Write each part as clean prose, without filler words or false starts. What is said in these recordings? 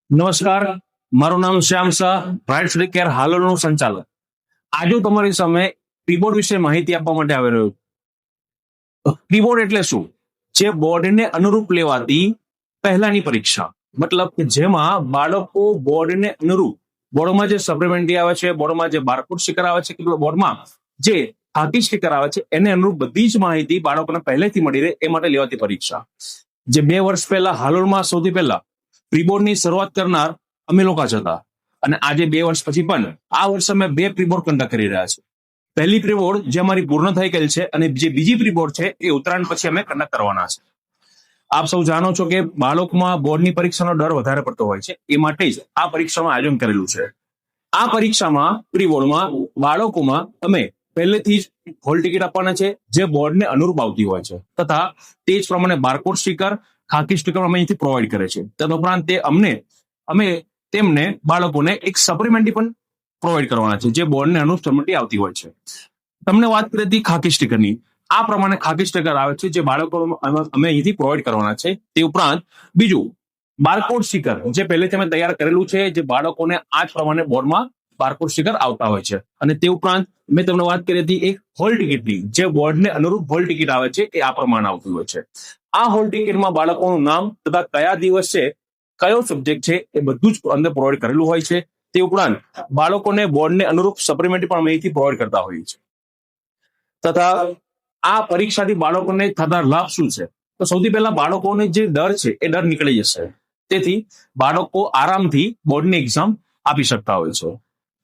નમસ્કાર, મારું નામ શ્યામ શાહ, બ્રાઇટ સ્ટડી કેર હાલોલનું સંચાલક. આજે હું તમારી સામે પ્રીબોર્ડ વિશે માહિતી આપવા માટે આવી રહ્યો છું. પ્રીબોર્ડ એટલે શું? જે બોર્ડને અનુરૂપ લેવાતી પહેલાની પરીક્ષા, મતલબ કે જેમાં બાળકો બોર્ડને અનુરૂપ બોર્ડમાં જે સપ્લિમેન્ટરી આવે છે, બોર્ડમાં જે બારકોડ સ્ટીકર આવે છે, કે બોર્ડમાં જે ખાકી સ્ટીકર આવે છે, એને અનુરૂપ બધી જ માહિતી બાળકોને પહેલેથી મળી રહે એ માટે લેવાતી પરીક્ષા. જે 2 વર્ષ પહેલા હાલોલમાં સૌથી પહેલા પ્રીબોર્ડની શરૂઆત કરનાર અમે લોકો જ હતા, અને આજે 2 વર્ષ પછી પણ આ વર્ષે અમે 2 પ્રીબોર્ડ કન્ડક્ટ કરી રહ્યા છે. પહેલી પ્રીબોર્ડ જે અમારી પૂર્ણ થઈ ગયેલ છે, અને જે બીજી પ્રીબોર્ડ છે એ ઉત્તરાયણ પછી અમે કન્ડક્ટ કરવાના છે. આપ સૌ જાણો છો કે બાળકોમાં બોર્ડની પરીક્ષાનો ડર વધારે પડતો હોય છે, એ માટે જ આ પરીક્ષાનું આયોજન કરેલું છે. આ પરીક્ષામાં પ્રીબોર્ડમાં બાળકોમાં અમે પહેલેથી જ હોલ ટિકિટ આપવાના છે, જે બોર્ડને અનુરૂપ આવતી હોય છે, તથા તે જ પ્રમાણે બારકોડ સ્ટીકર, ખાકી સ્ટીકર અમે અહીંથી પ્રોવાઈડ કરે છે. તદુપરાંત અમે તેમને બાળકોને એક સપ્લિમેન્ટરી પણ પ્રોવાઈડ કરવાના છે, જે બોર્ડને અનુરૂપ સપ્લિમેન્ટરી આવતી હોય છે. તમને વાત કરી હતી ખાકી સ્ટીકરની. આ પ્રમાણે ખાકી સ્ટીકર આવે છે, જે બાળકો અમે અહીંથી પ્રોવાઈડ કરવાના છે. તે ઉપરાંત બીજું બારકોડ સ્ટીકર, જે પહેલેથી અમે તૈયાર કરેલું છે, જે બાળકોને આ જ પ્રમાણે બોર્ડમાં બારકોડ સ્ટીકર આવતા હોય છે. અને તે ઉપરાંત મેં તમને વાત કરી હતી એક હોલ ટિકિટની, જે બોર્ડને અનુરૂપ હોલ ટિકિટ આવે છે, એ આ પ્રમાણે આવતી હોય છે. આ હોલ ટિકિટમાં બાળકોનું નામ તથા કયા દિવસ છે, કયો સબ્જેક્ટ છે, એ બધું જ અંદર પ્રોવાઈડ કરેલું હોય છે. તે ઉપરાંત બાળકોને બોર્ડને અનુરૂપ સપ્લિમેન્ટરી પણ અમે અહીંથી પ્રોવાઈડ કરતા હોઈએ છીએ. તથા આ પરીક્ષાથી બાળકોને થતા લાભ શું છે? તો સૌથી પહેલા બાળકોને જે ડર છે એ ડર નીકળી જશે. તેથી બાળકો આરામથી બોર્ડની એક્ઝામ આપી શકતા હોય છે.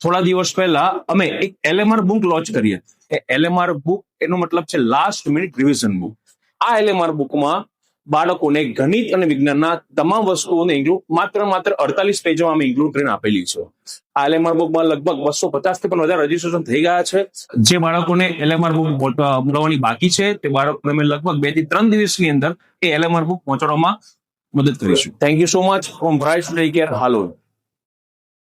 થોડા દિવસ પહેલા અમે એક એલએમઆર બુક લોન્ચ કરી હતી. એ એલએમઆર બુક એનો મતલબ છે લાસ્ટ મિનિટ રિવિઝન બુક. આ એલએમઆર બુકમાં બાળકોને ગણિત અને વિજ્ઞાનના તમામ વસ્તુઓને માત્ર 48 પેજોમાં અમે ઇન્ક્લુડ કરીને આપેલી છે. આ એલએમઆર બુકમાં લગભગ 250 થી પણ વધારે રજીસ્ટ્રેશન થઈ ગયા છે. જે બાળકોને એલએમઆર બુક મળવાની બાકી છે, તે બાળકોને અમે લગભગ 2 થી 3 દિવસની અંદર એ એલએમઆર બુક પહોંચાડવામાં મદદ કરીશું. Thank you so much from bright study care Halol.